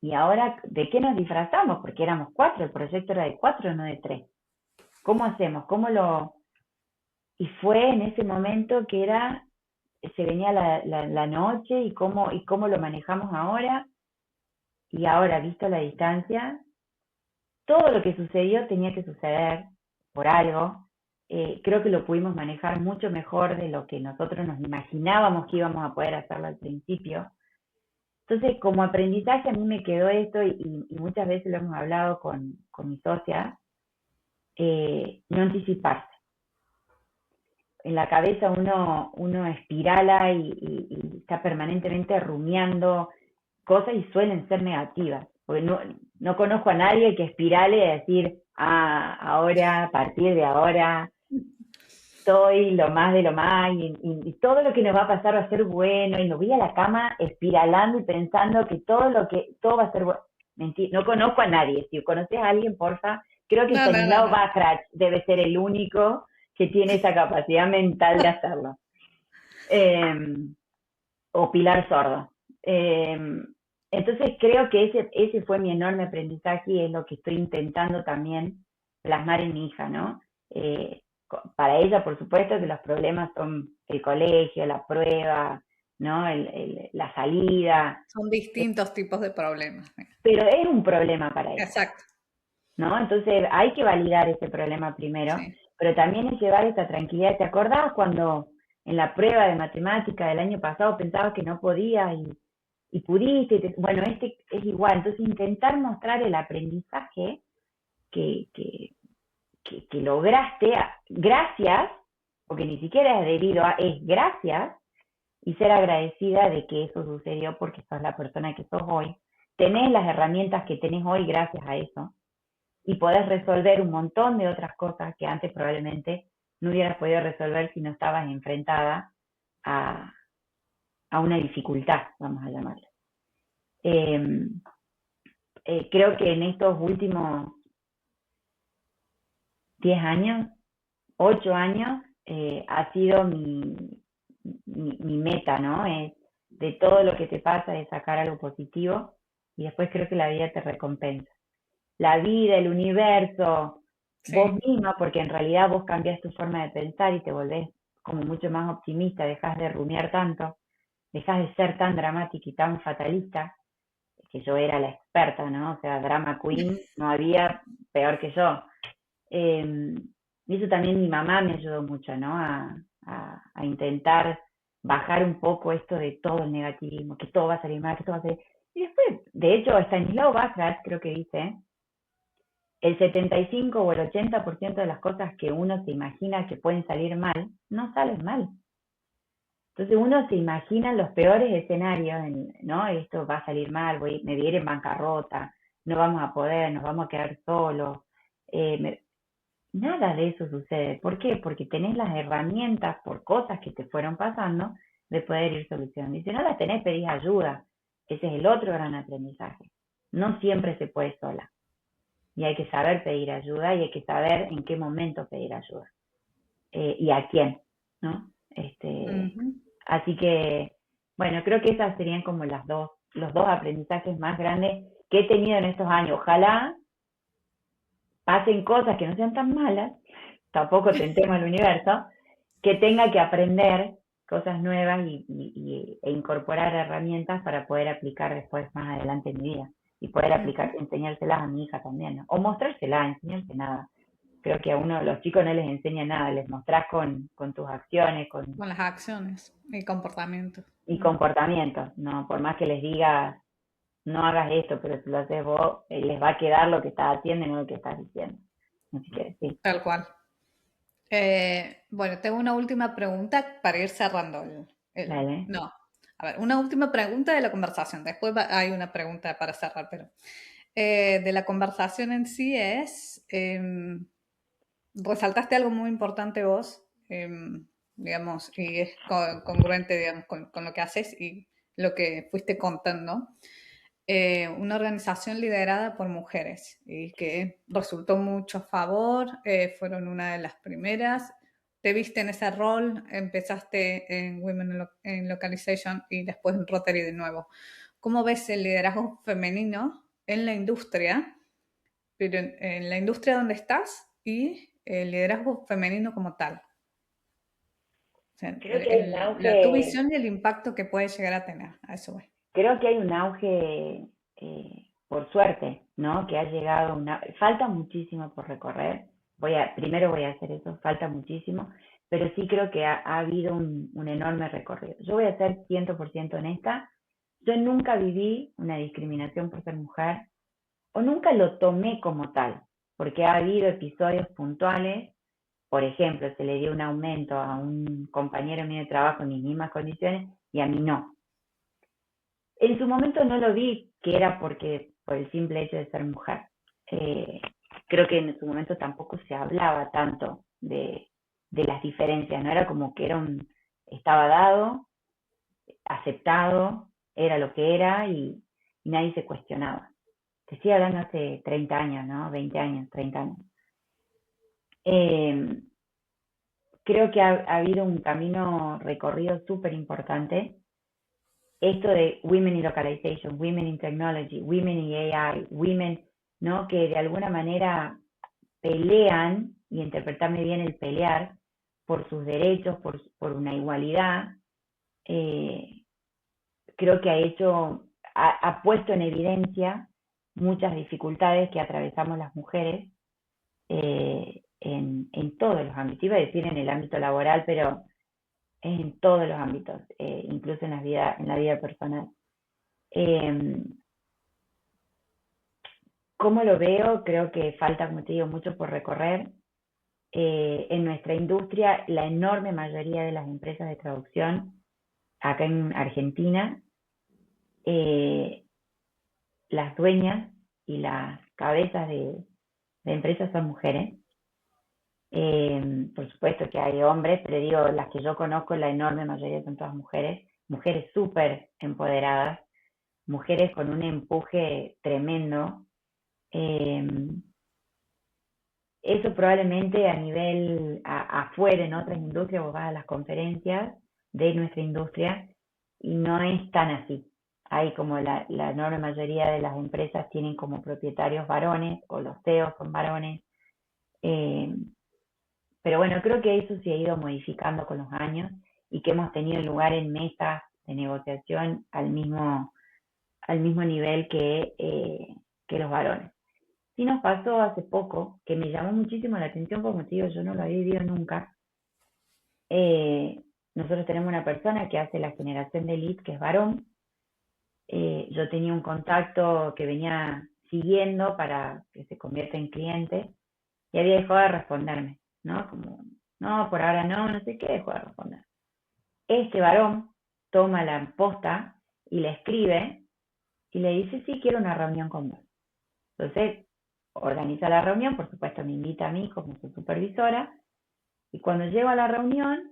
¿Y ahora de qué nos disfrazamos? Porque éramos 4, el proyecto era de 4, no de 3. ¿Cómo hacemos? Y fue en ese momento que se venía la noche y cómo lo manejamos ahora. Y ahora, visto la distancia, todo lo que sucedió tenía que suceder por algo. Creo que lo pudimos manejar mucho mejor de lo que nosotros nos imaginábamos que íbamos a poder hacerlo al principio. Entonces, como aprendizaje a mí me quedó esto y muchas veces lo hemos hablado con mi socia, no anticiparse. En la cabeza uno espirala y está permanentemente rumiando cosas y suelen ser negativas. Porque no conozco a nadie que espirale a decir, ahora, a partir de ahora, soy lo más de lo más y todo lo que nos va a pasar va a ser bueno y me voy a la cama espiralando y pensando que todo va a ser bueno. Mentira, no conozco a nadie. Si conoces a alguien, porfa, creo que No, no, no, Stanislao no. Bachrach debe ser el único que tiene esa capacidad mental de hacerlo. Eh, o Pilar Sordo. Entonces creo que ese fue mi enorme aprendizaje y es lo que estoy intentando también plasmar en mi hija, ¿no? Para ella, por supuesto, que los problemas son el colegio, la prueba, ¿no? La salida, Son distintos tipos de problemas. pero es un problema para ella, Exacto, ¿no? Entonces hay que validar ese problema primero, sí. pero también es llevar esa tranquilidad. ¿Te acordás cuando en la prueba de matemática del año pasado pensabas que no podías y pudiste? Bueno, este es igual. Entonces intentar mostrar el aprendizaje que, que, que lograste gracias, porque ni siquiera es debido a, es gracias, y ser agradecida de que eso sucedió porque sos la persona que sos hoy. Tenés las herramientas que tenés hoy gracias a eso y podés resolver un montón de otras cosas que antes probablemente no hubieras podido resolver si no estabas enfrentada a, a una dificultad, vamos a llamarlo. Eh, Creo que en estos últimos 10 años, 8 años, ha sido mi meta, ¿no? Es de todo lo que te pasa, de sacar algo positivo y después creo que la vida te recompensa. La vida, el universo, vos Sí, misma, porque en realidad vos cambias tu forma de pensar y te volvés como mucho más optimista, dejas de rumiar tanto, dejas de ser tan dramática y tan fatalista, que yo era la experta, ¿no? O sea, drama queen, no había peor que yo. Eh, y eso también mi mamá me ayudó mucho, ¿no? A intentar bajar un poco esto de todo el negativismo, que todo va a salir mal, que todo va a salir... Y después, de hecho, Stanislao Bachrach creo que dice, el 75 o el 80% de las cosas que uno se imagina que pueden salir mal, no salen mal. Entonces uno se imagina los peores escenarios, ¿no? Esto va a salir mal, me voy a ir en bancarrota, no vamos a poder, nos vamos a quedar solos. Nada de eso sucede. ¿Por qué? Porque tenés las herramientas por cosas que te fueron pasando de poder ir solucionando. Y si no las tenés, pedís ayuda. Ese es el otro gran aprendizaje. No siempre se puede sola. Y hay que saber pedir ayuda y hay que saber en qué momento pedir ayuda. Y a quién, ¿no? ujú, Así que, bueno, creo que esas serían como los dos aprendizajes más grandes que he tenido en estos años. Ojalá pasen cosas que no sean tan malas, tampoco tentemos el universo, que tenga que aprender cosas nuevas e incorporar herramientas para poder aplicar después más adelante en mi vida y poder aplicar, ujú. enseñárselas a mi hija también, ¿no? O mostrárselas, enseñarse nada. Creo que a uno, los chicos no les enseña nada, les mostrás con tus acciones Con las acciones y comportamientos. y comportamientos, ¿no? Por más que les digas, no hagas esto, pero si lo haces vos, les va a quedar lo que estás haciendo y no lo que estás diciendo. Así que sí, Tal cual. Bueno, tengo una última pregunta para ir cerrando dale. no, a ver, una última pregunta de la conversación. Después hay una pregunta para cerrar, pero de la conversación en sí resaltaste algo muy importante vos, digamos, y es congruente, digamos, con lo que haces y lo que fuiste contando. Una organización liderada por mujeres y que resultó mucho a favor, fueron una de las primeras. Te viste en ese rol, empezaste en in Localization y después en Rotary de nuevo. ¿Cómo ves el liderazgo femenino en la industria, pero en la industria donde estás y el liderazgo femenino como tal? O sea, Creo que hay un tu auge, visión y el impacto que puede llegar a tener, a eso voy. creo que hay un auge, por suerte, ¿no? Que ha llegado falta muchísimo por recorrer. Primero voy a hacer eso, falta muchísimo, pero sí creo que ha habido un enorme recorrido. Yo voy a ser 100% honesta. Yo nunca viví una discriminación por ser mujer o nunca lo tomé como tal, porque ha habido episodios puntuales. Por ejemplo, se le dio un aumento a un compañero mío de trabajo en mis mismas condiciones y a mí no. En su momento no lo vi que era por el simple hecho de ser mujer. Eh, Creo que en su momento tampoco se hablaba tanto de las diferencias, no era como que estaba dado, aceptado, era lo que era y nadie se cuestionaba. Te estoy hablando hace 30 años, ¿no? 20 años, 30 años. Eh, Creo que ha habido un camino recorrido súper importante. Esto de Women in Localization, Women in Technology, Women in AI, Women, ¿no? Que de alguna manera pelean, y interpretarme bien el pelear, por sus derechos, por una igualdad, eh, creo que ha puesto en evidencia muchas dificultades que atravesamos las mujeres, en todos los ámbitos. Iba a decir en el ámbito laboral, pero en todos los ámbitos, incluso en la vida personal. Eh, ¿Cómo lo veo? Creo que falta, como te digo, mucho por recorrer. En nuestra industria, la enorme mayoría de las empresas de traducción acá en Argentina, eh, las dueñas y las cabezas de empresas son mujeres. Por supuesto que hay hombres, pero digo, las que yo conozco, la enorme mayoría son todas mujeres, mujeres súper empoderadas, mujeres con un empuje tremendo. Eh, Eso probablemente a nivel afuera, en otras industrias, vos vas a las conferencias de nuestra industria y no es tan así. Hay como la enorme mayoría de las empresas tienen como propietarios varones o los CEOs son varones. Eh, pero bueno, creo que eso se ha ido modificando con los años y que hemos tenido lugar en mesas de negociación al mismo nivel que los varones. Sí nos pasó hace poco, que me llamó muchísimo la atención, como te digo, yo no lo había vivido nunca. Nosotros tenemos una persona que hace la generación de leads, que es varón. Yo tenía un contacto que venía siguiendo para que se convierta en cliente y había dejado de responderme, ¿no? Como, no, por ahora no, no sé qué, dejó de responder. Este varón toma la posta y le escribe y le dice, sí, quiero una reunión con vos. Entonces, organiza la reunión, por supuesto me invita a mí como su supervisora, y cuando llego a la reunión,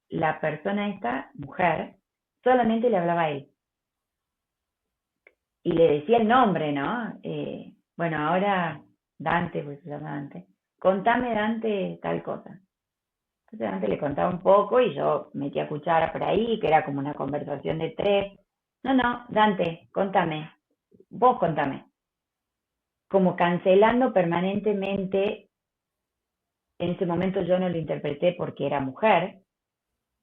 la persona esta, mujer, solamente le hablaba a él, y le decía el nombre, ¿no? Bueno, ahora Dante, pues se llama Dante, contame Dante tal cosa. Entonces Dante le contaba un poco y yo metía cuchara por ahí, que era como una conversación de tres. No, no, Dante, contame, vos contame. Como cancelando permanentemente. En ese momento yo no lo interpreté porque era mujer,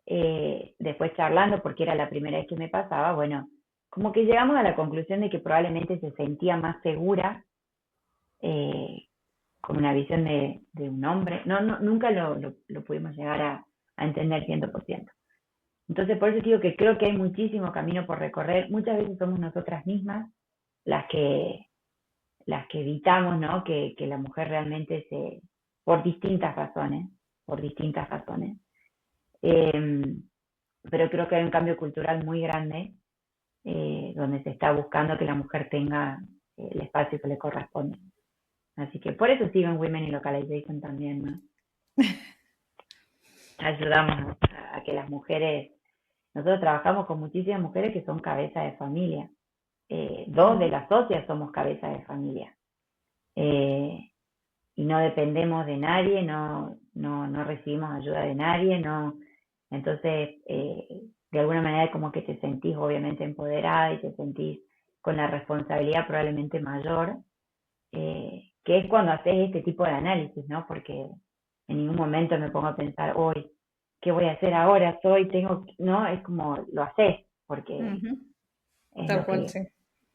después charlando porque era la primera vez que me pasaba, bueno, como que llegamos a la conclusión de que probablemente se sentía más segura, eh, con una visión de un hombre. No, no, nunca lo pudimos llegar a entender 100%. Entonces, por eso digo que creo que hay muchísimo camino por recorrer. Muchas veces somos nosotras mismas las que, las que evitamos, ¿no? Que la mujer realmente por por distintas razones. Eh, pero creo que hay un cambio cultural muy grande, donde se está buscando que la mujer tenga, el espacio que le corresponde. Así que por eso sigo en Women in Localization también, ¿no? ayudamos a que las mujeres, nosotros trabajamos con muchísimas mujeres que son cabeza de familia. Dos de las socias somos cabeza de familia. Y no dependemos de nadie, no recibimos ayuda de nadie, no. Entonces, de alguna manera como que te sentís obviamente empoderada y te sentís con la responsabilidad probablemente mayor, que es cuando haces este tipo de análisis, ¿no? Porque en ningún momento me pongo a pensar, hoy, ¿qué voy a hacer ahora? No, es como lo haces, porque es Tal cual, sí.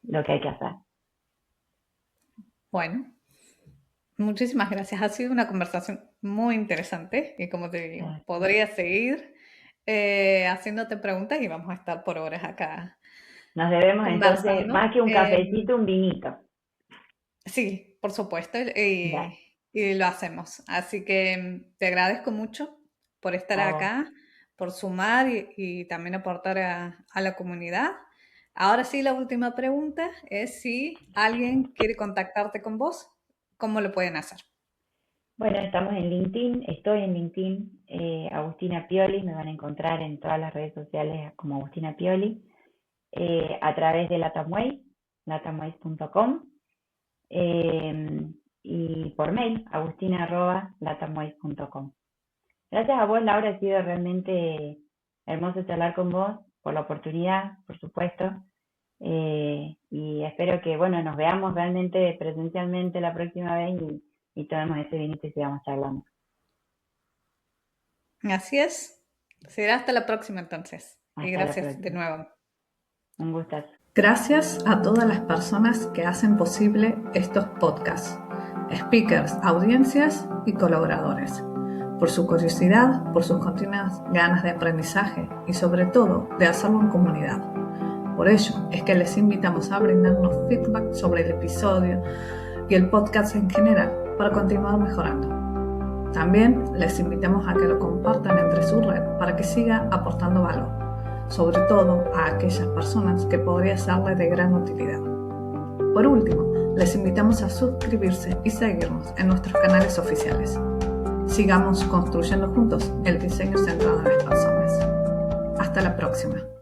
lo que hay que hacer. Bueno, muchísimas gracias. Ha sido una conversación muy interesante y como te digo, podría seguir haciéndote preguntas y vamos a estar por horas acá Nos debemos entonces, conversando. más que un cafecito, un vinito. Sí, por supuesto, Dale. y lo hacemos. Así que te agradezco mucho por estar A vos. acá, por sumar y también aportar a la comunidad. Ahora sí, la última pregunta es si alguien quiere contactarte con vos, ¿cómo lo pueden hacer? Bueno, estamos en LinkedIn, estoy en LinkedIn, Agustina Pioli, me van a encontrar en todas las redes sociales como Agustina Pioli, a través de Latamway, latamways.com, y por mail, agustina@latamways.com. Gracias a vos, Laura, ha sido realmente hermoso charlar con vos, por la oportunidad, por supuesto, y espero que, bueno, nos veamos realmente presencialmente la próxima vez y tomemos ese vinito y sigamos charlando. Así es. Será hasta la próxima entonces. Y Hasta la gracias de próxima. nuevo. Un gustazo. Gracias a todas las personas que hacen posible estos podcasts, speakers, audiencias y colaboradores, por su curiosidad, por sus continuas ganas de aprendizaje y sobre todo de hacerlo en comunidad. Por ello es que les invitamos a brindarnos feedback sobre el episodio y el podcast en general para continuar mejorando. También les invitamos a que lo compartan entre su red para que siga aportando valor, sobre todo a aquellas personas que podría serles de gran utilidad. Por último, les invitamos a suscribirse y seguirnos en nuestros canales oficiales. Sigamos construyendo juntos el diseño centrado en las personas. Hasta la próxima.